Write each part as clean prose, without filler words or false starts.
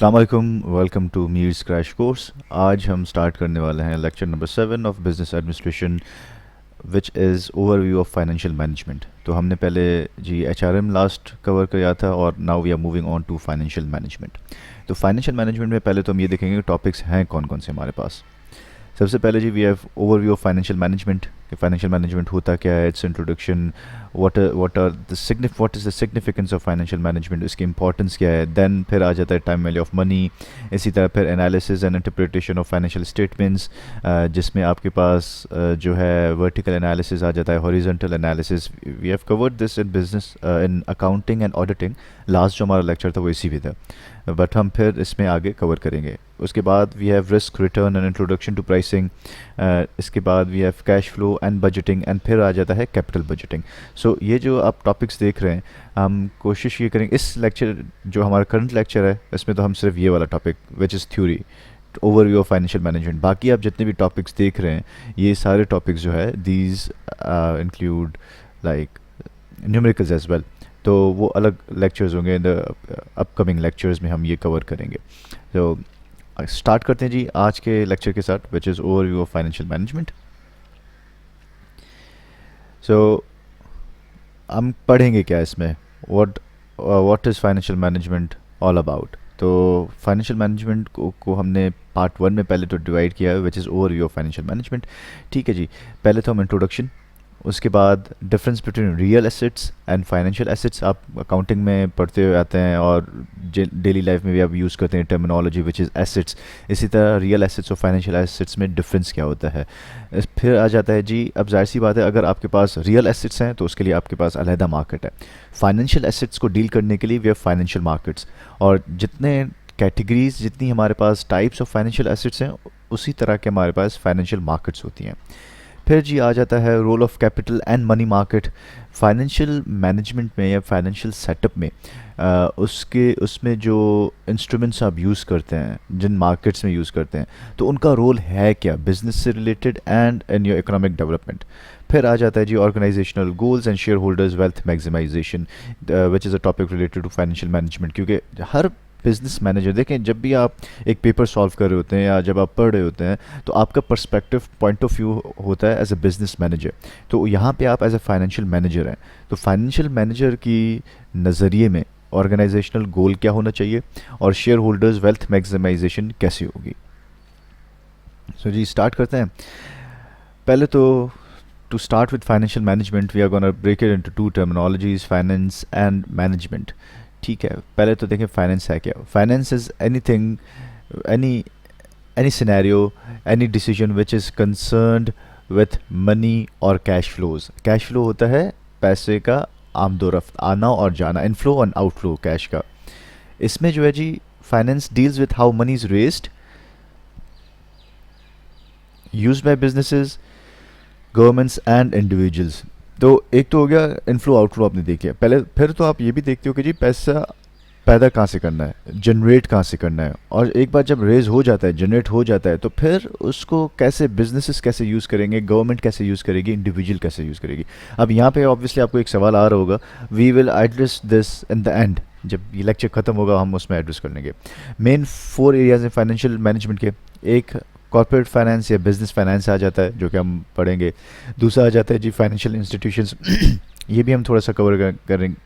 अस्सलाम वालेकुम, welcome to मीर्स crash course. आज हम स्टार्ट करने वाले हैं lecture number 7 of business administration, which is overview of financial management. तो हमने पहले जी एचआरएम लास्ट कवर किया था और now we are moving on to financial management. तो फाइनेंशियल मैनेजमेंट में पहले तो हम ये देखेंगे टॉपिक्स हैं कौन कौन से हमारे पास। सबसे पहले जी we have overview of financial management कि फाइनेंशियल मैनेजमेंट होता क्या है, its introduction, what is the significance of financial management, इसकी इंपॉर्टेंस क्या है। देन फिर आ जाता है टाइम वैल्यू ऑफ मनी। इसी तरह फिर analysis and interpretation of financial statements, जिसमें आपके पास जो है वर्टिकल एनालिसिस आ जाता है, horizontal analysis. We have covered this in business in accounting and auditing. Last जो हमारा लेक्चर था वो इसी में था, बट हम फिर इसमें आगे कवर करेंगे। उसके बाद we have risk return and introduction to pricing. इसके बाद we have cash flow and budgeting and फिर आ जाता है कैपिटल बजटिंग। सो ये जो आप टॉपिक्स देख रहे हैं, हम कोशिश ये करेंगे इस लेक्चर जो हमारा करंट लेक्चर है इसमें तो हम सिर्फ ये वाला topic which is theory, overview of financial management. बाकी आप जितने भी टॉपिक्स देख रहे हैं ये सारे टॉपिक्स जो है these include like numericals as well. तो वो अलग लेक्चर्स होंगे, इन द अपकमिंग लेक्चर्स में हम ये कवर करेंगे। तो स्टार्ट करते हैं जी आज के लेक्चर के साथ, which is overview of financial management. So हम पढ़ेंगे क्या इसमें, what is financial management all about. तो फाइनेंशियल मैनेजमेंट को हमने पार्ट 1 में पहले तो डिवाइड किया है, विच is overview of financial management. ठीक है जी, पहले तो हम इंट्रोडक्शन, उसके बाद difference between real assets and financial assets. आप अकाउंटिंग में पढ़ते हुए आते हैं और डेली लाइफ में भी आप यूज़ करते हैं टर्मिनोलॉजी विच इज़ एसेट्स। इसी तरह रियल एसेट्स और फाइनेंशियल एसेट्स में डिफरेंस क्या होता है। फिर आ जाता है जी, अब जाहिर सी बात है अगर आपके पास रियल एसेट्स हैं तो उसके लिए आपके पास अलहदा मार्केट है। फाइनेंशियल एसेट्स को डील करने के लिए वी हैव फाइनेंशियल मार्केट्स, और जितने कैटेगरीज, जितनी हमारे पास टाइप्स ऑफ फाइनेंशियल एसेट्स हैं उसी तरह के हमारे पास फाइनेंशियल मार्केट्स होती हैं। फिर जी आ जाता है role of capital and money market. Financial management में या फाइनेंशियल सेटअप में उसमें जो इंस्ट्रूमेंट्स आप यूज़ करते हैं, जिन मार्केट्स में यूज़ करते हैं, तो उनका रोल है क्या बिजनेस से related and in your economic development. फिर आ जाता है जी organisational goals and share holders wealth maximisation, which is a topic related to financial management. क्योंकि हर बिजनेस मैनेजर, देखें जब भी आप एक पेपर सॉल्व कर रहे होते हैं या जब आप पढ़ रहे होते हैं तो आपका पर्सपेक्टिव पॉइंट ऑफ व्यू होता है एज अ बिजनेस मैनेजर। तो यहाँ पे आप एज अ फाइनेंशियल मैनेजर हैं, तो फाइनेंशियल मैनेजर की नज़रिए में ऑर्गेनाइजेशनल गोल क्या होना चाहिए और शेयर होल्डर्स वेल्थ मैक्सिमाइजेशन कैसे होगी। सो जी स्टार्ट करते हैं। पहले तो to start with financial management we are gonna break it into two terminologies, finance and management. ठीक है, पहले तो देखें फाइनेंस है क्या। Finance is anything, any any scenario, any decision which is concerned with money और कैश फ्लोज। कैश फ्लो होता है पैसे का आमदोरफ्त, आना और जाना, इनफ्लो एंड आउटफ्लो कैश का। इसमें जो है जी finance deals with how money is raised, used by businesses, governments and individuals. तो एक तो हो गया इनफ्लो आउटफ्लो, आपने देख लिया पहले। फिर तो आप ये भी देखते हो कि जी पैसा पैदा कहाँ से करना है, जनरेट कहाँ से करना है, और एक बार जब रेज हो जाता है, जनरेट हो जाता है, तो फिर उसको कैसे बिजनेसेस कैसे यूज़ करेंगे, गवर्नमेंट कैसे यूज़ करेगी, इंडिविजुअल कैसे यूज़ करेगी। अब यहाँ पे ऑब्वियसली आपको एक सवाल आ रहा होगा, we will address this in the end, जब ये लेक्चर ख़त्म होगा हम उसमें एड्रेस कर लेंगे। मेन 4 एरियाज हैं फाइनेंशियल मैनेजमेंट के। एक कॉर्पोरेट फाइनेंस या बिजनेस फाइनेंस आ जाता है जो कि हम पढ़ेंगे। दूसरा आ जाता है जी फाइनेंशियल इंस्टीट्यूशंस ये भी हम थोड़ा सा कवर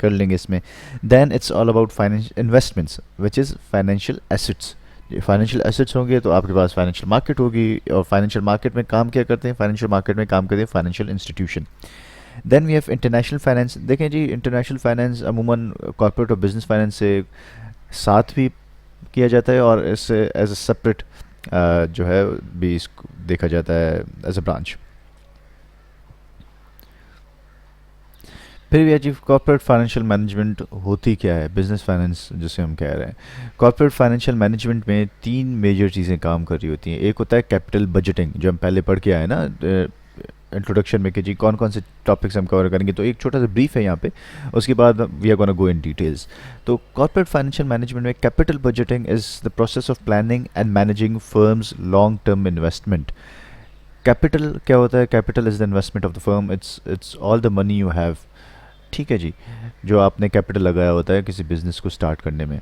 कर लेंगे इसमें। Then it's all about financial investments which is financial assets. Financial assets होंगे तो आपके पास फाइनेंशियल मार्केट होगी, और फाइनेंशियल मार्केट में काम क्या करते हैं, फाइनेंशियल मार्केट में काम करते हैं financial institution. Then we have international finance. देखें जी इंटरनेशनल फाइनेंस अमूमन कॉर्पोरेट और बिजनेस फाइनेंस से साथ भी किया जाता है और इससे एज ए सेपरेट जो है भी इसको देखा जाता है एज अ ब्रांच। फिर भी अजीब कॉर्पोरेट फाइनेंशियल मैनेजमेंट होती क्या है, बिजनेस फाइनेंस जिसे हम कह रहे हैं। कॉर्पोरेट फाइनेंशियल मैनेजमेंट में 3 मेजर चीज़ें काम कर रही होती हैं। एक होता है कैपिटल बजटिंग, जो हम पहले पढ़ के आए ना इंट्रोडक्शन में कि जी कौन कौन से टॉपिक्स हम कवर करेंगे। तो एक छोटा सा ब्रीफ है यहाँ पे, उसके बाद we are gonna go in details. तो कॉर्पोरेट फाइनेंशियल मैनेजमेंट में capital budgeting is the process of planning and managing firms long term investment. Capital क्या होता है, capital is the investment of the firm, it's all the money you have. ठीक है जी, जो आपने capital लगाया होता है किसी बिजनेस को स्टार्ट करने में।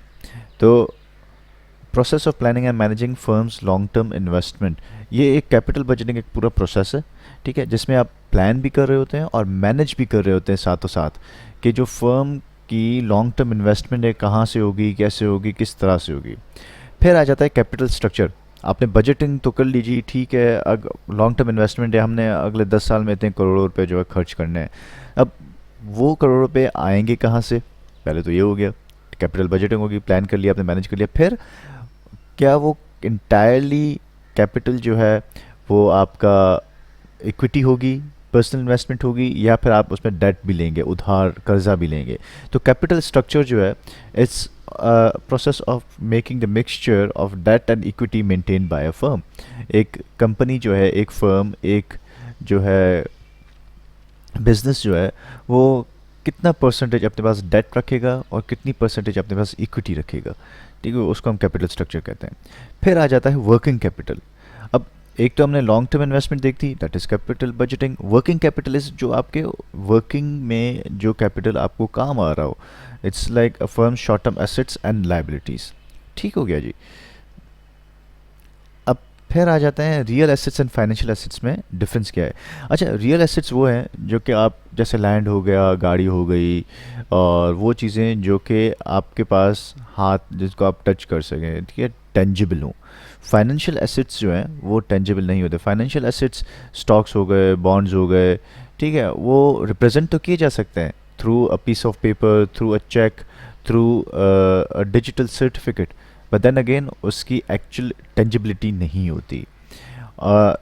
तो process of planning and managing firms long term investment, ये एक कैपिटल बजटिंग एक पूरा प्रोसेस है, ठीक है, जिसमें आप प्लान भी कर रहे होते हैं और मैनेज भी कर रहे होते हैं साथों साथ, कि जो फर्म की लॉन्ग टर्म इन्वेस्टमेंट है कहाँ से होगी, कैसे होगी, किस तरह से होगी। फिर आ जाता है कैपिटल स्ट्रक्चर। आपने बजटिंग तो कर लीजिए, ठीक है, लॉन्ग टर्म इन्वेस्टमेंट है, हमने अगले 10 साल में इतने करोड़ों रुपए जो है खर्च करने हैं। अब वो करोड़ रुपए आएंगे कहाँ से, पहले तो ये हो गया, कैपिटल बजटिंग होगी, प्लान कर लिया आपने, मैनेज कर लिया। फिर क्या वो इंटायरली कैपिटल जो है वो आपका इक्विटी होगी, पर्सनल इन्वेस्टमेंट होगी, या फिर आप उसमें डेट भी लेंगे, उधार कर्जा भी लेंगे। तो कैपिटल स्ट्रक्चर जो है it's process of making the mixture of debt and equity maintain by a firm. एक कंपनी जो है, एक फर्म, एक जो है बिजनेस जो है, वो कितना परसेंटेज अपने पास डेट रखेगा और कितनी परसेंटेज अपने पास इक्विटी रखेगा, ठीक है, उसको हम कैपिटल स्ट्रक्चर कहते हैं। फिर आ जाता है वर्किंग कैपिटल। अब एक तो हमने लॉन्ग टर्म इन्वेस्टमेंट देख दी, that is capital budgeting. Working capital is जो आपके वर्किंग में जो कैपिटल आपको काम आ रहा हो, it's like a firm short term assets and liabilities. ठीक हो गया जी। अब फिर आ जाते हैं real assets and financial assets में डिफरेंस क्या है। अच्छा, रियल एसेट्स वो हैं जो कि आप, जैसे लैंड हो गया, गाड़ी हो गई, और वो चीज़ें जो कि आपके पास हाथ, जिसको आप टच कर सकें, ठीक है, टेंजिबल हों। फाइनेंशियल एसेट्स जो हैं वो टेंजिबल नहीं होते। फाइनेंशियल एसेट्स स्टॉक्स हो गए, बॉन्ड्स हो गए, ठीक है, वो रिप्रेजेंट तो किए जा सकते हैं through a piece of paper, through a cheque, through a digital certificate, but then again उसकी एक्चुअल टेंजिबिलिटी नहीं होती।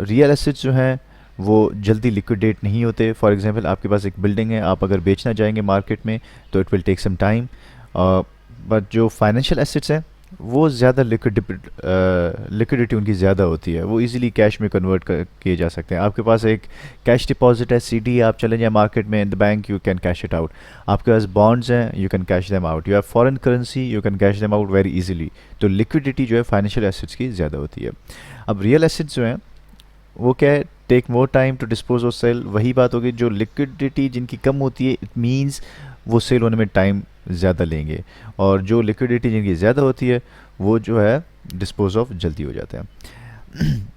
रियल एसेट्स जो हैं वो जल्दी लिक्विडेट नहीं होते। फॉर एग्जांपल, आपके पास एक बिल्डिंग है, आप अगर बेचना चाहेंगे मार्केट में तो it will take some time, but जो फाइनेंशियल एसेट्स हैं वो ज़्यादा लिक्विडिटी उनकी ज़्यादा होती है, वो इजीली कैश में कन्वर्ट किए जा सकते हैं। आपके पास एक कैश डिपॉजिट है, सीडी, आप चले जाएं मार्केट में, in the bank, you can cash it out. आपके पास बॉन्ड्स हैं, you can cash them out. You have foreign currency, you can cash them out very easily. तो लिक्विडिटी जो है फाइनेंशियल एसेट्स की ज़्यादा होती है। अब रियल एसेट्स जो हैं वो क्या है, take more time to dispose और सेल। वही बात होगी, जो लिक्विडिटी जिनकी कम होती है, इट मीन्स वो सेल होने में टाइम ज़्यादा लेंगे, और जो लिक्विडिटी जिनकी ज़्यादा होती है वो जो है डिस्पोज ऑफ जल्दी हो जाते हैं।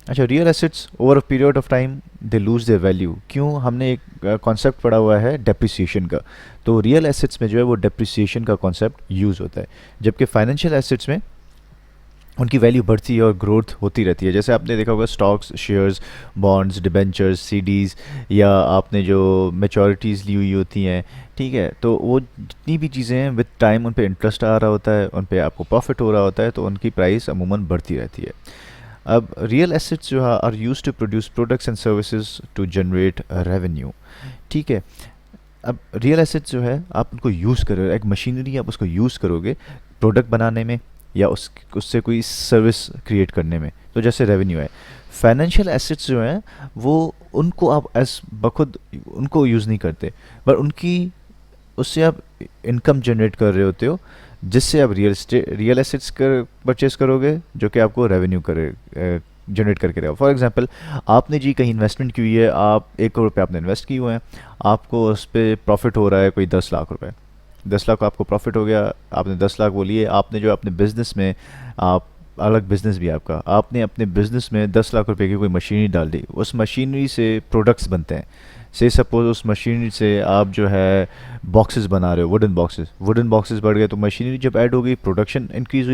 अच्छा, real assets over a period of time they lose their value. क्यों? हमने एक कॉन्सेप्ट पढ़ा हुआ है डेप्रिसिएशन का, तो रियल एसेट्स में जो है वो डेप्रिसिएशन का कॉन्सेप्ट यूज़ होता है, जबकि फाइनेंशियल एसेट्स में उनकी वैल्यू बढ़ती है और ग्रोथ होती रहती है। जैसे आपने देखा होगा stocks, shares, bonds, debentures, CDs, या आपने जो मैच्योरिटीज़ ली हुई होती हैं, ठीक है, तो वो जितनी भी चीज़ें हैं विद टाइम उन पे इंटरेस्ट आ रहा होता है, उन पे आपको प्रॉफिट हो रहा होता है, तो उनकी प्राइस अमूमन बढ़ती रहती है। अब रियल एसेट्स जो है are use to produce products and services to generate revenue, ठीक है। अब रियल एसेट्स जो है आप उनको यूज़ करो, एक मशीनरी आप उसको यूज़ करोगे प्रोडक्ट बनाने में या उससे कोई सर्विस क्रिएट करने में, तो जैसे रेवेन्यू है। फाइनेंशियल एसेट्स जो हैं वो उनको आप एज बखुद उनको यूज़ नहीं करते, पर उनकी उससे आप इनकम जनरेट कर रहे होते हो, जिससे आप रियल एसेट्स कर परचेज करोगे जो कि आपको रेवेन्यू करे जनरेट करके रहेगा। फॉर एग्जांपल, आपने जी कहीं इन्वेस्टमेंट की हुई है, आप 1 करोड़ रुपये आपने इन्वेस्ट किए हुए हैं, आपको उस पर प्रॉफिट हो रहा है कोई 10 लाख रुपए। 10 लाख आपको प्रॉफिट हो गया, आपने 10 लाख वो लिए, आपने जो अपने बिजनेस में, आप अलग बिजनेस भी आपका, आपने अपने बिजनेस में 10 लाख रुपए की कोई मशीनरी डाल दी, उस मशीनरी से प्रोडक्ट्स बनते हैं। से सपोज उस मशीनरी से आप जो है बॉक्सेस बना रहे हो, वुडन बॉक्सेस बढ़ गए, तो मशीनरी जब ऐड हो गई, प्रोडक्शन इंक्रीज़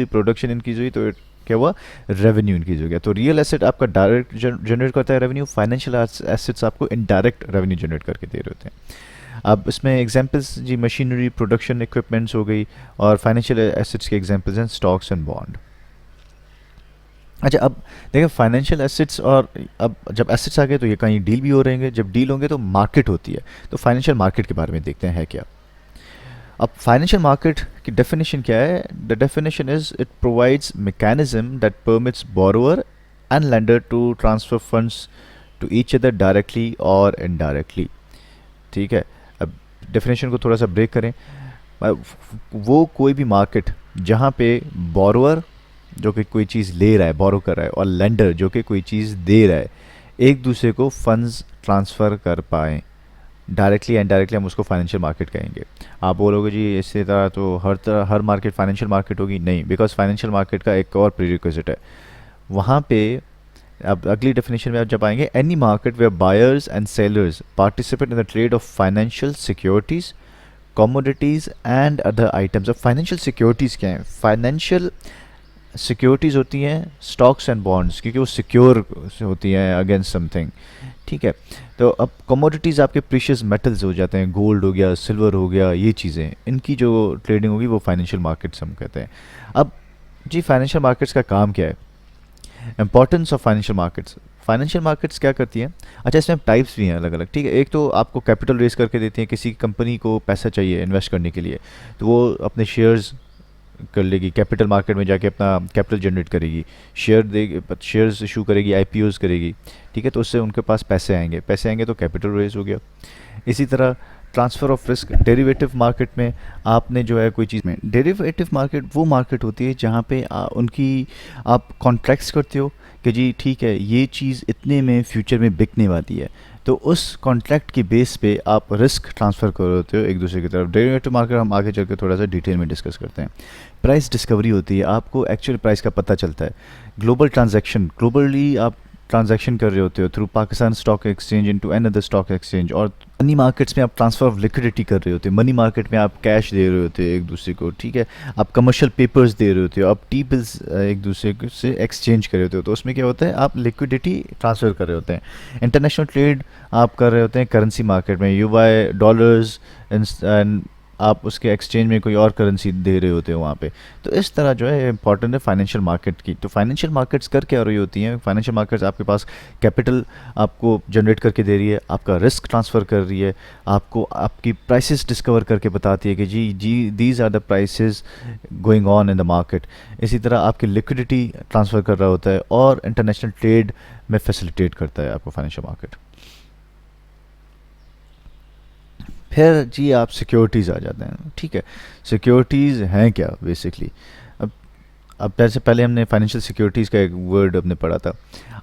हुई, तो क्या हुआ, रेवेन्यू इंक्रीज़ हो गया। तो रियल एसेट आपका डायरेक्ट जनरेट करता है रेवेन्यू, फाइनेंशियल एसेट्स आपको इनडायरेक्ट रेवेन्यू जनरेट करके दे रहे होते हैं। अब इसमें एग्जांपल्स जी, मशीनरी, प्रोडक्शन इक्विपमेंट्स हो गई, और फाइनेंशियल एसेट्स के एग्जांपल्स हैं स्टॉक्स एंड बॉन्ड। अच्छा, अब देखिए फाइनेंशियल एसेट्स, और अब जब एसेट्स आ गए तो ये कहीं डील भी हो रहे हैं, जब डील होंगे तो मार्केट होती है। तो फाइनेंशियल मार्केट के बारे में देखते हैं है क्या। अब फाइनेंशियल मार्केट की डेफिनेशन क्या है? The definition is it provides mechanism that permits borrower and lender to transfer funds to each other directly और इनडायरेक्टली, ठीक है। अब डेफिनेशन को थोड़ा सा ब्रेक करें। वो कोई भी मार्केट जहाँ पे बोरोअर जो कि कोई चीज़ ले रहा है, बोरो कर रहा है, और लेंडर जो कि कोई चीज़ दे रहा है, एक दूसरे को फंड्स ट्रांसफ़र कर पाएँ, डायरेक्टली एंड डायरेक्टली हम उसको फाइनेंशियल मार्केट कहेंगे। आप बोलोगे जी इसी तरह तो हर मार्केट फाइनेंशियल मार्केट होगी, नहीं, बिकॉज फाइनेंशियल मार्केट का एक और प्रीरिक्विजिट है वहाँ पे। अब अगली डेफिनेशन में आप जब आएंगे, any market where buyers and sellers participate in the trade of financial securities, commodities and other items. अब फाइनेंशियल सिक्योरिटीज़ क्या है? फाइनेंशियल सिक्योरिटीज़ होती हैं स्टॉक्स एंड बॉन्ड्स, क्योंकि वो सिक्योर होती हैं अगेंस्ट समथिंग, ठीक है। तो अब कमोडिटीज़ आपके प्रीशियस मेटल्स हो जाते हैं, गोल्ड हो गया, सिल्वर हो गया, ये चीज़ें, इनकी जो ट्रेडिंग होगी वो फाइनेंशियल मार्केट्स हम कहते हैं। अब जी फाइनेंशियल मार्केट्स का काम क्या है? इंपॉर्टेंस ऑफ फाइनेंशियल मार्केट्स क्या करती हैं? अच्छा, इसमें टाइप्स भी हैं अलग अलग, ठीक है। एक तो आपको कैपिटल रेज करके देती हैं, किसी कंपनी को पैसा चाहिए इन्वेस्ट करने के लिए, तो वो अपने शेयर्स कर लेगी, कैपिटल मार्केट में जाके अपना कैपिटल जनरेट करेगी, शेयर देगी, शेयर्स इशू करेगी, आईपीओज करेगी, ठीक है। तो उससे उनके पास पैसे आएंगे तो कैपिटल रेज हो गया। इसी तरह transfer of risk, derivative market में आपने जो है कोई चीज़ में, डेरिवेटिव मार्केट वो मार्केट होती है जहाँ पे उनकी आप कॉन्ट्रैक्ट्स करते हो कि जी ठीक है ये चीज़ इतने में फ्यूचर में बिकने वाली है, तो उस कॉन्ट्रैक्ट की बेस पे आप रिस्क ट्रांसफ़र कर होते हो एक दूसरे की तरफ। डेरिवेटिव मार्केट हम आगे चल के थोड़ा सा डिटेल में डिस्कस करते हैं। प्राइस डिस्कवरी होती है, आपको एक्चुअल प्राइस का पता चलता है। ग्लोबली आप ट्रांजैक्शन कर रहे होते हो through Pakistan stock exchange into another stock exchange. और मनी मार्केट्स में आप ट्रांसफर ऑफ लिक्विडिटी कर रहे होते हो, मनी मार्केट में आप कैश दे रहे होते हो एक दूसरे को, ठीक है। आप कमर्शियल पेपर्स दे रहे होते हो, आप टी बिल्स एक दूसरे से एक्सचेंज कर रहे होते हो, तो उसमें क्या होता है, आप लिक्विडिटी ट्रांसफ़र कर रहे होते हैं। इंटरनेशनल ट्रेड आप कर रहे होते हैं करेंसी मार्केट में, यू बाय डॉलर्स एंड आप उसके एक्सचेंज में कोई और करेंसी दे रहे होते हो वहाँ पे। तो इस तरह जो है इंपॉर्टेंट है फाइनेंशियल मार्केट की। तो फाइनेंशियल मार्केट्स कर क्या रही होती हैं? फाइनेंशियल मार्केट्स आपके पास कैपिटल आपको जनरेट करके दे रही है, आपका रिस्क ट्रांसफ़र कर रही है, आपको आपकी प्राइसेस डिस्कवर करके बताती है कि जी these are the prices going on in the market. इसी तरह आपकी लिक्विडिटी ट्रांसफ़र कर रहा होता है और इंटरनेशनल ट्रेड में फैसिलिटेट करता है आपको फाइनेंशियल मार्केट। फिर जी आप सिक्योरिटीज़ आ जाते हैं, ठीक है। सिक्योरिटीज़ हैं क्या बेसिकली? अब अब जैसे पहले हमने फाइनेंशियल सिक्योरिटीज़ का एक वर्ड हमने पढ़ा था,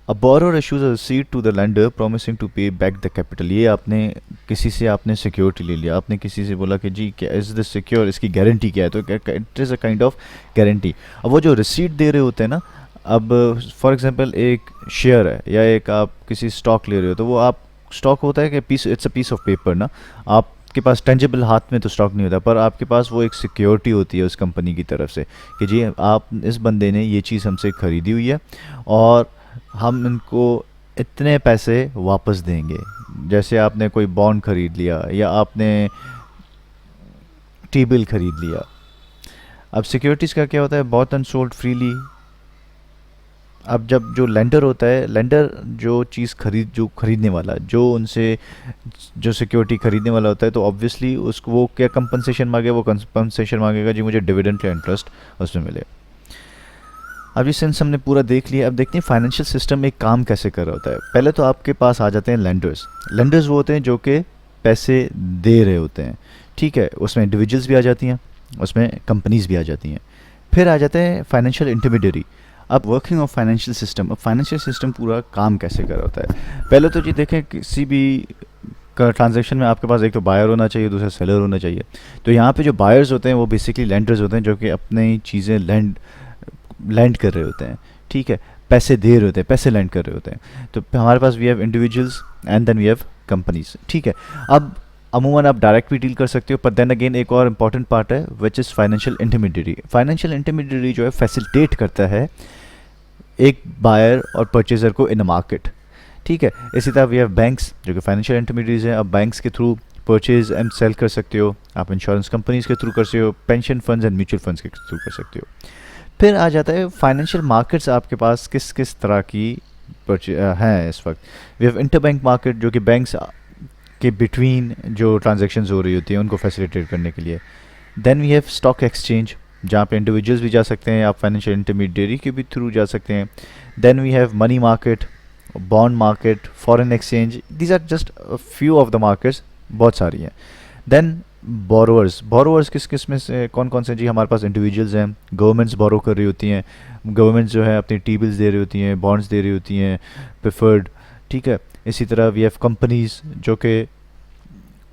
a borrower issues a receipt to the lender promising to pay back the capital. ये आपने किसी से आपने सिक्योरिटी ले लिया, आपने किसी से बोला कि जी क्या इज़ दिस सिक्योर, इसकी गारंटी क्या है, तो it is a kind of guarantee. अब वो जो रिसीट दे रहे होते हैं ना, अब फॉर एग्जांपल एक शेयर है या एक आप किसी स्टॉक ले रहे हो, तो वो आप स्टॉक होता है कि it's a piece of paper ना, आप के पास टेंजिबल हाथ में तो स्टॉक नहीं होता, पर आपके पास वो एक सिक्योरिटी होती है उस कंपनी की तरफ से कि जी आप इस बंदे ने ये चीज़ हमसे ख़रीदी हुई है और हम इनको इतने पैसे वापस देंगे। जैसे आपने कोई बॉन्ड ख़रीद लिया या आपने टी बिल ख़रीद लिया। अब सिक्योरिटीज़ का क्या होता है, बॉट एंड सोल्ड फ्रीली। अब जब जो लेंडर होता है, लेंडर जो चीज़ जो खरीदने वाला, जो उनसे जो सिक्योरिटी खरीदने वाला होता है, तो ऑब्वियसली उसको वो क्या कंपनसेशन मांगे, वो कंपनसेशन मांगेगा जी मुझे डिविडेंड या इंटरेस्ट उसमें मिले। अब ये सेंस हमने पूरा देख लिया। अब देखते हैं फाइनेंशियल सिस्टम में काम कैसे कर रहा होता है। पहले तो आपके पास आ जाते हैं लेंडर्स वो होते हैं जो कि पैसे दे रहे होते हैं, ठीक है। उसमें इंडिविजुअल्स भी आ जाती हैं, उसमें कंपनीज भी आ जाती हैं। फिर आ जाते हैं फाइनेंशियल इंटरमीडियरी। अब वर्किंग ऑफ फाइनेंशियल सिस्टम, अब फाइनेंशियल सिस्टम पूरा काम कैसे कर रहा होता है। पहले तो जी देखें, किसी भी का ट्रांजैक्शन में आपके पास एक तो बायर होना चाहिए, दूसरा सेलर होना चाहिए। तो यहाँ पे जो बायर्स होते हैं वो बेसिकली लेंडर्स होते हैं जो कि अपनी चीज़ें लैंड कर रहे होते हैं, ठीक है, पैसे दे रहे होते हैं, पैसे लैंड कर रहे होते हैं। तो हमारे पास we have individuals and then we have companies, ठीक है। अब अमूमन आप डायरेक्ट भी डील कर सकते हो, पर देन अगेन एक और इम्पॉर्टेंट पार्ट है विच is financial intermediary. Financial intermediary जो है फैसिलिटेट करता है एक बायर और परचेज़र को इन अ मार्केट, ठीक है। इसी तरह वी हैव बैंक्स जो कि फाइनेंशियल इंटरमीडियरीज हैं। अब बैंक्स के थ्रू परचेज एंड सेल कर सकते हो, आप इंश्योरेंस कंपनीज के थ्रू कर सकते हो, pension funds and mutual funds के थ्रू कर सकते हो। फिर आ जाता है फाइनेंशियल मार्केट्स आपके पास किस किस तरह की हैं इस वक्त। वी हैव इंटरबैंक मार्केट जो कि बैंक्स के बिटवीन जो ट्रांजैक्शंस हो रही होती हैं उनको फैसिलिटेट करने के लिए। Then we have stock exchange जहाँ पे इंडिविजुअल्स भी जा सकते हैं, आप फाइनेंशियल इंटरमीडियरी के भी थ्रू जा सकते हैं। Then we have money market, bond market, foreign exchange, these are just few of the markets, बहुत सारी हैं। देन बोरोवर्स किस किस में से कौन कौन से जी, हमारे पास इंडिविजुअल्स हैं, गवर्नमेंट्स बोरो कर रही होती हैं, गवर्नमेंट्स जो है अपनी टी बिल्स दे रही होती हैं, बॉन्ड्स दे रही होती हैं प्रेफर्ड, ठीक है। इसी तरह वी हैव कंपनीज जो कि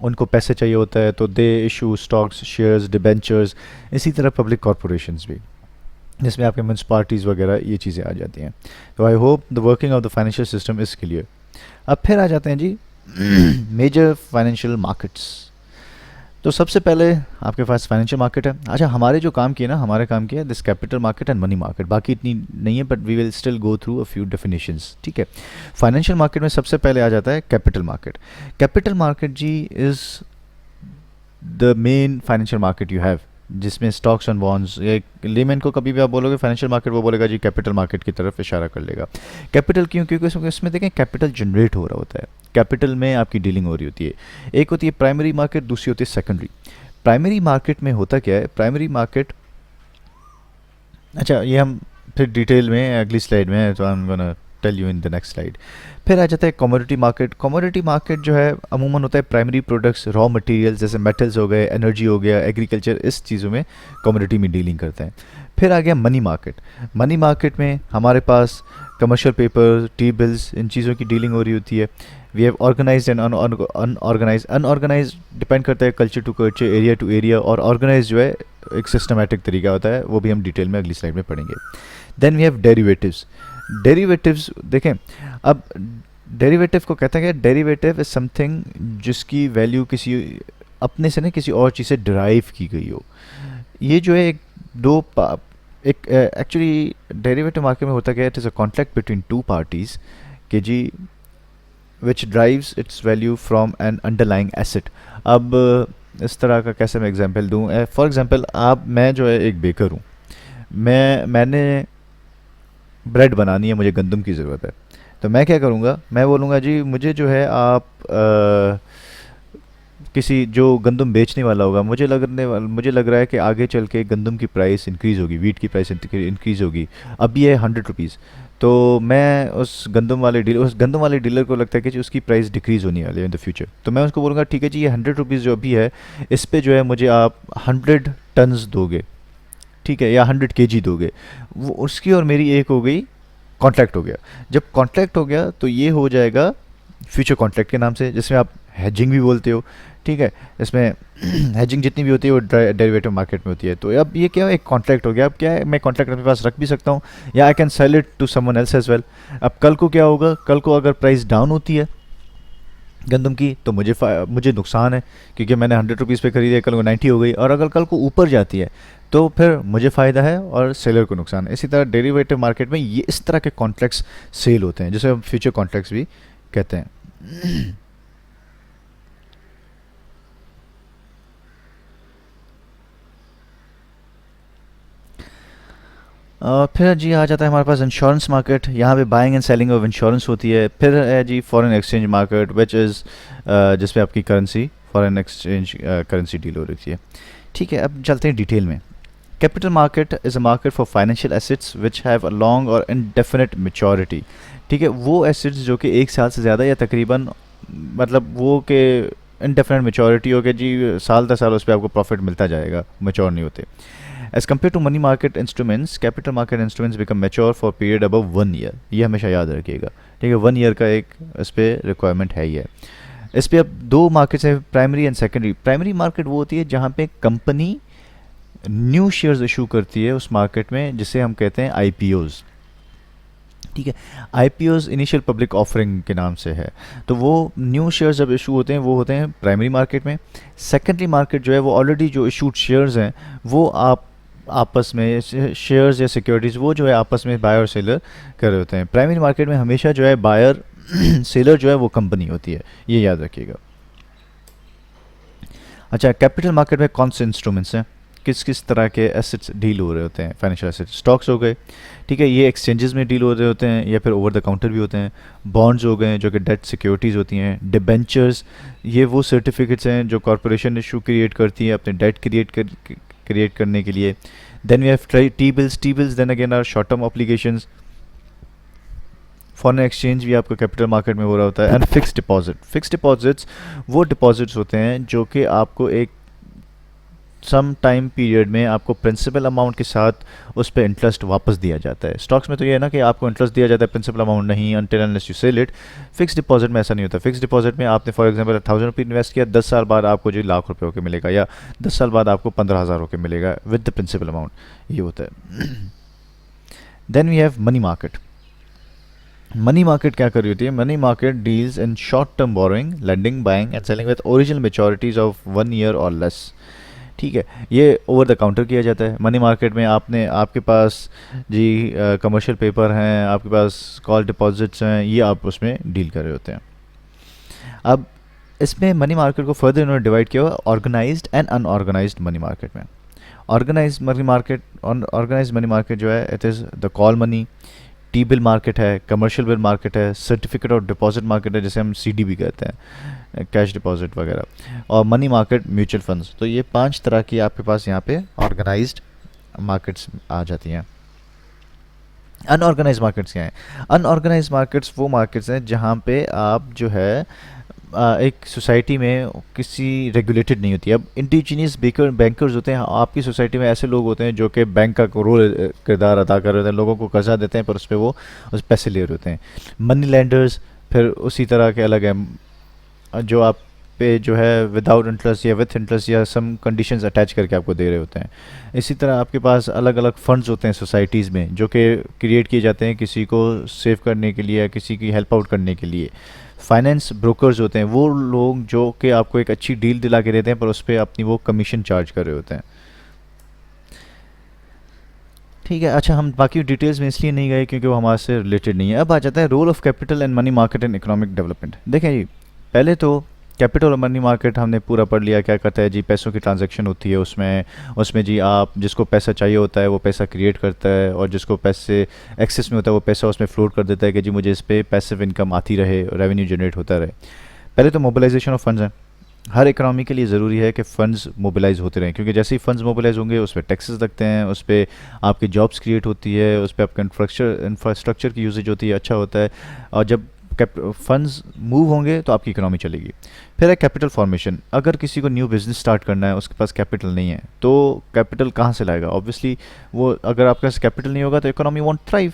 उनको पैसे चाहिए होता है तो they issue stocks, shares, debentures. इसी तरह पब्लिक कॉरपोरेशंस भी, जिसमें आपके म्यूनसिपालिटीज़ वगैरह ये चीज़ें आ जाती हैं। तो I hope the working of the financial system is clear. अब फिर आ जाते हैं जी मेजर फाइनेंशियल मार्केट्स। तो सबसे पहले आपके पास फाइनेंशियल मार्केट है। अच्छा, हमारे जो काम किए ना, हमारे काम किया this capital market and money market, बाकी इतनी नहीं है, but we will still go through a few definitions, ठीक है। फाइनेंशियल मार्केट में सबसे पहले आ जाता है कैपिटल मार्केट। कैपिटल मार्केट जी is the main financial market you have, जिसमें स्टॉक्स एंड बॉन्ड्स, ये लेमैन को कभी भी आप बोलोगे फाइनेंशियल मार्केट, वो बोलेगा जी कैपिटल मार्केट की तरफ इशारा कर लेगा। कैपिटल क्यों? क्योंकि इसमें देखें कैपिटल जनरेट हो रहा होता है, कैपिटल में आपकी डीलिंग हो रही होती है। एक होती है प्राइमरी मार्केट, दूसरी होती है सेकेंडरी। प्राइमरी मार्केट में होता क्या है, प्राइमरी मार्केट, अच्छा ये हम फिर डिटेल में अगली स्लाइड में है, तो I am gonna tell you in the next slide. फिर आ जाता है कमोडिटी मार्केट। कमोडिटी मार्केट जो है अमूमन होता है प्राइमरी प्रोडक्ट्स, रॉ मटेरियल्स जैसे मेटल्स हो गए, एनर्जी हो गया, एग्रीकल्चर, इस चीज़ों में कमोडिटी में डीलिंग करते हैं। फिर आ गया मनी मार्केट। मनी मार्केट में हमारे पास कमर्शियल पेपर, टी बिल्स, इन चीज़ों की डीलिंग हो रही होती है। We have organised and unorganised. Unorganised depend करता है culture to culture, area to area, और ऑर्गेनाइज जो है एक सिस्टमेटिक तरीका होता है, वो भी हम डिटेल में अगली स्लाइड में पढ़ेंगे। Then we have derivatives. Derivatives देखें, अब डेरिवेटिव को कहते हैं कि डेरिवेटिव इज समथिंग जिसकी वैल्यू किसी अपने से ना किसी और चीज़ से डिराइव की गई हो। ये जो है एक एक्चुअली डेरिवेटिव मार्केट में होता क्या है, it is a contract between two parties के जी which drives its value from an underlying asset. अब इस तरह का कैसे मैं एग्जांपल दूं, फॉर एग्जांपल मैं जो है एक बेकर हूँ, मैंने ब्रेड बनानी है, मुझे गंदम की ज़रूरत है। तो मैं क्या करूँगा, मैं बोलूँगा जी मुझे जो है आप किसी जो गंदम बेचने वाला होगा, मुझे लग रहा है कि आगे चल के गंदम की प्राइस इंक्रीज़ होगी, वीट की प्राइस इंक्रीज़ होगी। अब ये है 100 रुपीज़, तो मैं उस गंदम वाले डीलर को लगता है कि जी उसकी प्राइस डिक्रीज़ होने वाली है इन द फ्यूचर। तो मैं उसको बोलूँगा ठीक है जी, ये 100 रुपीज़ जो अभी है, इस पे जो है मुझे आप 100 टन्स दोगे, ठीक है, या 100 kg दोगे। वो उसकी और मेरी एक हो गई, कॉन्ट्रैक्ट हो गया। जब कॉन्ट्रैक्ट हो गया तो ये हो जाएगा फ्यूचर कॉन्ट्रैक्ट के नाम से, जिसमें आप हेजिंग भी बोलते हो, ठीक है। इसमें हेजिंग जितनी भी होती है वो डेरिवेटिव मार्केट में होती है। तो अब ये क्या है, एक कॉन्ट्रैक्ट हो गया। अब क्या है, मैं कॉन्ट्रैक्ट अपने पास रख भी सकता हूँ, या I can sell it to someone else as well. अब कल को क्या होगा, कल को अगर प्राइस डाउन होती है गंदम की तो मुझे नुकसान है, क्योंकि मैंने 100 रुपीज़ पे खरीदी है, कल को 90 हो गई। और अगर कल को ऊपर जाती है तो फिर मुझे फ़ायदा है और सेलर को नुकसान है। इसी तरह डेरिवेटिव मार्केट में ये इस तरह के कॉन्ट्रैक्ट्स सेल होते हैं, जिसे हम फ्यूचर कॉन्ट्रैक्ट्स भी कहते हैं। फिर जी आ जाता है हमारे पास इंश्योरेंस मार्केट। यहाँ पे buying and selling of insurance होती है। फिर है जी foreign exchange market, which is जिसपे आपकी फॉरेन एक्सचेंज करेंसी डील हो रही है, ठीक है। अब चलते हैं डिटेल में। Capital market is a market for financial assets which have a long और इनडेफिनिट मेच्योरिटी, ठीक है। वो एसेट्स जो कि 1 साल से ज़्यादा या तकरीबन, मतलब वो के इनडेफिनिट मेच्योरिटी हो गया जी, साल 10 साल उस पर आपको प्रॉफिट मिलता जाएगा, मेच्योर नहीं होते। As compare to money market instruments, capital market instruments become mature for period above 1 year. ये हमेशा याद रखिएगा, ठीक है। 1 ईयर का एक इस पर रिक्वायरमेंट है ही है। इस पर अब 2 मार्केट्स हैं, primary and secondary. Primary market वो होती है जहाँ पे कंपनी न्यू शेयर्स इशू करती है उस मार्केट में, जिसे हम कहते हैं IPOs, ठीक है। IPOs इनिशियल पब्लिक ऑफरिंग के नाम से है। तो वो न्यू शेयर्स जब इशू होते हैं वो होते हैं प्राइमरी मार्केट में। सेकेंडरी मार्केट जो है वो ऑलरेडी जो इशूड शेयर्स हैं वो आप आपस में शेयर्स या सिक्योरिटीज़ वो जो है आपस में बायर और सेलर कर रहे होते हैं। प्राइमरी मार्केट में हमेशा जो है बायर सेलर जो है वो कंपनी होती है, ये याद रखिएगा। अच्छा, कैपिटल मार्केट में कौन से इंस्ट्रूमेंट्स हैं, किस किस तरह के एसेट्स डील हो रहे होते हैं? फाइनेंशियल एसेट्स, स्टॉक्स हो गए, ठीक है, ये एक्सचेंजेस में डील हो रहे होते हैं या फिर ओवर द काउंटर भी होते हैं। बॉन्ड्स हो गए जो कि डेट सिक्योरिटीज़ होती हैं। डिबेंचर्स, ये वो सर्टिफिकेट्स हैं जो कॉरपोरेशन इशू क्रिएट करती है अपने डेट क्रिएट करने के लिए। Then we have T bills then again are short term obligations. Foreign exchange भी आपका कैपिटल मार्केट में हो रहा होता है। एंड फिक्स डिपॉजिट्स वो डिपॉजिट्स होते हैं जो कि आपको एक सम टाइम पीरियड में आपको प्रिंसिपल अमाउंट के साथ उस पर इंटरेस्ट वापस दिया जाता है। स्टॉक्स में तो ये है ना कि आपको इंटरेस्ट दिया जाता है, प्रिंसिपल अमाउंट नहीं, until unless you sell it. Fix deposit में ऐसा नहीं होता। फिक्स डिपॉजिट में आपने फॉर एग्जांपल 1000 रुपये इन्वेस्ट किया, 10 साल बाद आपको जो लाख रुपये होकर मिलेगा, या 10 साल बाद आपको 15,000 होकर मिलेगा विद द प्रिंसिपल अमाउंट, ये होता है। Then we have money market. Money market क्या कर रही होती है? Money market deals in short term borrowing, lending, buying and selling with original maturities of 1 year और लेस। ठीक है, ये ओवर द काउंटर किया जाता है। मनी मार्केट में आपके पास जी कमर्शियल पेपर हैं, आपके पास कॉल डिपॉजिट्स हैं, ये आप उसमें डील कर रहे होते हैं। अब इसमें मनी मार्केट को फर्दर इन्होंने डिवाइड किया हुआ organised and unorganised money market में। ऑर्गेनाइज्ड मनी मार्केट जो है, it is the call money, T bill market है, कमर्शियल बिल मार्केट है, सर्टिफिकेट ऑफ डिपॉजिट मार्केट है, जैसे हम सीडी भी कहते हैं, कैश डिपॉजिट वगैरह, और मनी मार्केट म्यूचुअल फंड्स। तो ये 5 तरह की आपके पास यहाँ पे ऑर्गेनाइज्ड मार्केट्स आ जाती हैं। अनऑर्गेनाइज मार्केट्स क्या हैं? अनऑर्गेनाइज मार्केट्स वो मार्केट्स हैं जहाँ पे आप जो है एक सोसाइटी में किसी रेगुलेटेड नहीं होती। अब इंडिजीनियस बैंकर्स होते हैं, आपकी सोसाइटी में ऐसे लोग होते हैं जो कि बैंक का रोल किरदार अदा कर रहे होते हैं, लोगों को कर्जा देते हैं पर उस पर वो उस पैसे ले रहे होते हैं। मनी लैंडर्स फिर उसी तरह के अलग हैं, जो आप पे जो है विदाउट इंटरेस्ट या विथ इंटरेस्ट या सम कंडीशंस अटैच करके आपको दे रहे होते हैं। इसी तरह आपके पास अलग अलग फंड्स होते हैं सोसाइटीज़ में, जो कि क्रिएट किए जाते हैं किसी को सेव करने के लिए या किसी की हेल्प आउट करने के लिए। फाइनेंस ब्रोकर्स होते हैं वो लोग जो कि आपको एक अच्छी डील दिला के देते हैं पर उस पर अपनी वो कमीशन चार्ज कर रहे होते हैं। ठीक है, अच्छा हम बाकी डिटेल्स में इसलिए नहीं गए क्योंकि वो हमारे से रिलेटेड नहीं है। अब आ जाता है role of capital and money market in economic development. देखें जी, पहले तो कैपिटल और मनी मार्केट हमने पूरा पढ़ लिया। क्या करता है जी? पैसों की ट्रांजैक्शन होती है उसमें जी आप जिसको पैसा चाहिए होता है वो पैसा क्रिएट करता है, और जिसको पैसे एक्सेस में होता है वो पैसा उसमें फ्लोट कर देता है कि जी मुझे इस पर पैसिव इनकम आती रहे, रेवेन्यू जनरेट होता रहे। पहले तो मोबिलाइजेशन ऑफ फंड्स है। हर इकोनॉमी के लिए ज़रूरी है कि फ़ंड्स मोबिलाइज होते रहें, क्योंकि जैसे ही फंड्स मोबिलाइज होंगे उस पर टैक्सेस लगते हैं, उस पर आपकी जॉब्स क्रिएट होती है, उस पर आपका इंफ्रास्ट्रक्चर की यूजेज होती है, अच्छा होता है। और जब फंड्स मूव होंगे तो आपकी इकोनॉमी चलेगी। फिर है कैपिटल फॉर्मेशन। अगर किसी को न्यू बिजनेस स्टार्ट करना है, उसके पास कैपिटल नहीं है, तो कैपिटल कहाँ से लाएगा? ऑब्वियसली वो, अगर आपके पास कैपिटल नहीं होगा तो इकोनॉमी वॉन्ट थ्राइव।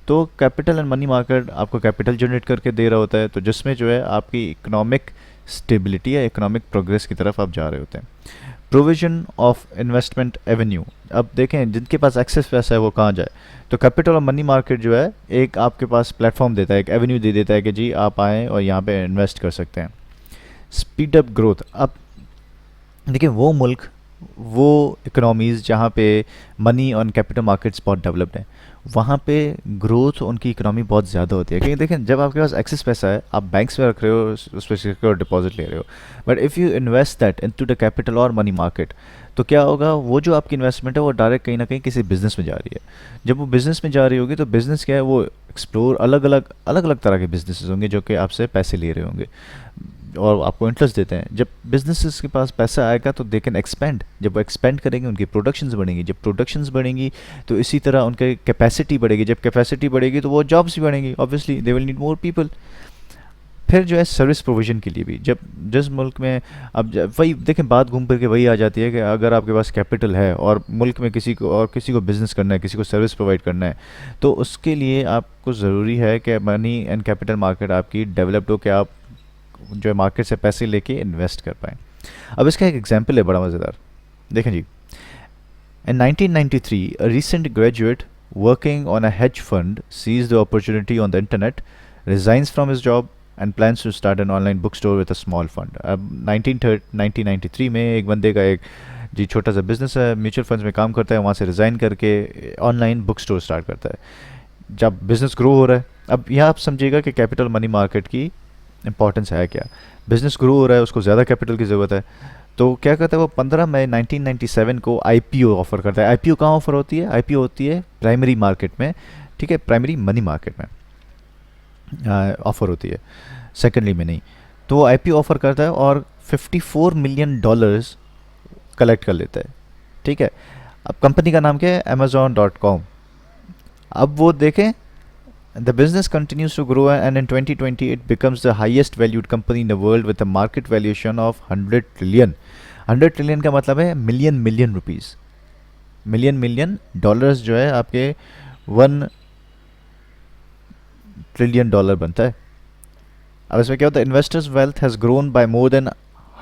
तो कैपिटल एंड मनी मार्केट आपको कैपिटल जनरेट करके दे रहा होता है, तो जिसमें जो है आपकी इकोनॉमिक स्टेबिलिटी या इकोनॉमिक प्रोग्रेस की तरफ आप जा रहे होते हैं। Provision of investment Avenue. अब देखें जिनके पास एक्सेस पैसा है वो कहाँ जाए? तो कैपिटल और मनी मार्केट जो है एक आपके पास प्लेटफॉर्म देता है, एक एवेन्यू दे देता है कि जी आप आएँ और यहाँ पे इन्वेस्ट कर सकते हैं। Speed up growth. अब देखिए वो मुल्क, वो इकोनॉमीज़ जहाँ पे मनी और कैपिटल मार्केट्स बहुत डेवलप्ड हैं, वहाँ पे ग्रोथ उनकी इकोनॉमी बहुत ज़्यादा होती है। क्योंकि देखें जब आपके पास एक्सेस पैसा है, आप बैंक्स में रख रहे हो, उस पर सिक्योर डिपॉजिट ले रहे हो, but if you invest that into the capital और मनी मार्केट, तो क्या होगा? वो जो आपकी इन्वेस्टमेंट है वो डायरेक्ट कहीं ना कहीं किसी बिज़नेस में जा रही है। जब वो बिज़नेस में जा रही होगी तो बिज़नेस क्या है, वो एक्सप्लोर अलग अलग तरह के बिजनेसेस होंगे जो कि आपसे पैसे ले रहे होंगे और आपको इंटरेस्ट देते हैं। जब बिजनेसेस के पास पैसा आएगा तो दे कैन एक्सपेंड। जब वो एक्सपेंड करेंगे उनकी प्रोडक्शंस बढ़ेंगी, जब प्रोडक्शंस बढ़ेंगी तो इसी तरह उनकी कैपेसिटी बढ़ेगी, जब कैपेसिटी बढ़ेगी तो वो जॉब्स भी बढ़ेंगी, obviously they will need more people. फिर जो है सर्विस प्रोविजन के लिए भी, जब जिस मुल्क में अब वही देखें बात घूम फिर के वही आ जाती है कि अगर आपके पास कैपिटल है और मुल्क में किसी को बिज़नेस करना है, किसी को सर्विस प्रोवाइड करना है, तो उसके लिए आपको ज़रूरी है कि मनी एंड कैपिटल मार्केट आपकी डेवलप्ड हो, कि आप जो है मार्केट से पैसे लेके इन्वेस्ट कर पाएँ। अब इसका एक एग्जांपल है बड़ा मज़ेदार, देखें जी। इन 1993 a recent graduate working on a hedge fund sees the opportunity on the internet, resigns from his job and plans to start an online bookstore with a small fund। अब 1993 में एक बंदे का एक जी छोटा सा बिजनेस है, म्यूचुअल फंड्स में काम करता है, वहाँ से रिज़ाइन करके ऑनलाइन बुक स्टोर स्टार्ट करता है। जब बिज़नेस ग्रो हो रहा है, अब यहाँ आप समझिएगा कि कैपिटल मनी मार्केट की इंपॉर्टेंस है क्या। बिज़नेस ग्रो हो रहा है, उसको ज़्यादा कैपिटल की ज़रूरत है, तो क्या करता है वो 15 मई 1997 को आईपीओ ऑफ़र करता है। आईपीओ कहाँ ऑफ़र होती है? आईपीओ होती है प्राइमरी मार्केट में, ठीक है, प्राइमरी मनी मार्केट में ऑफ़र होती है, सेकेंडरी में नहीं। तो वो आईपीओ ऑफ़र करता है और $54 मिलियन कलेक्ट कर लेता है, ठीक है। अब कंपनी का नाम क्या है? Amazon.com। अब वो देखें, the business continues to grow and in 2020 it becomes the highest valued company in the world with a market valuation of 100 trillion। 100 trillion का मतलब है million million rupees, million million dollars जो है आपके 1 ट्रिलियन डॉलर बनता है। अब इसमें क्या होता है, investors wealth has grown by more than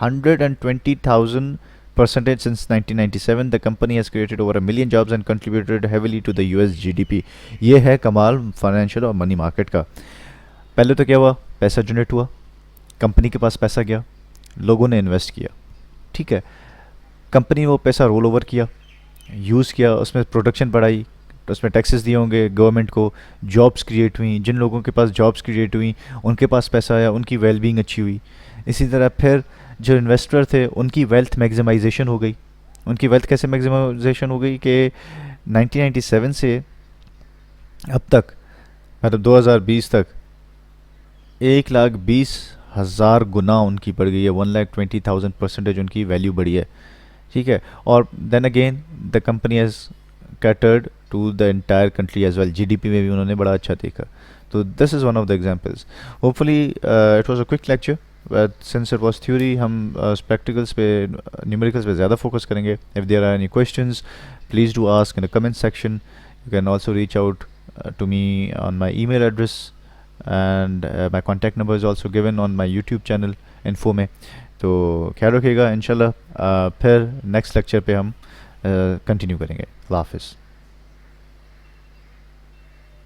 120,000 percentage since 1997. The company has created over 1 million jobs and contributed heavily to the US GDP. ये है कमाल फाइनेंशियल और मनी मार्केट का। पहले तो क्या हुआ, पैसा जनरेट हुआ, कंपनी के पास पैसा गया, लोगों ने इन्वेस्ट किया, ठीक है, कंपनी वो पैसा रोल ओवर किया, यूज़ किया, उसमें प्रोडक्शन बढ़ाई, तो उसमें टैक्सेस दिए होंगे गवर्नमेंट को, जॉब्स क्रिएट हुई, जिन लोगों के पास जॉब्स क्रिएट हुई उनके पास पैसा आया, उनकी वेलबींग अच्छी हुई। इसी तरह फिर जो इन्वेस्टर थे उनकी वेल्थ मैक्सिमाइजेशन हो गई। उनकी वेल्थ कैसे मैक्सिमाइजेशन हो गई कि 1997 से अब तक, मतलब 2020 तक 1,20,000 गुना उनकी बढ़ गई है, 1,20,000 परसेंटेज उनकी वैल्यू बढ़ी है, ठीक है। और then again the company has catered to the entire country as well, GDP में भी उन्होंने बड़ा अच्छा देखा। तो this is one of the examples. Hopefully it was a quick lecture, but since it was theory हम प्रैक्टिकल्स पे, numericals पे ज़्यादा फोकस करेंगे। If there are any questions please do ask in the comment section. You can also reach out to me on my email address, and my contact number is also given on my YouTube channel info में। तो ख्याल रखिएगा, इंशाल्लाह फिर next lecture पे हम continue करेंगे। अल्लाह हाफिज़।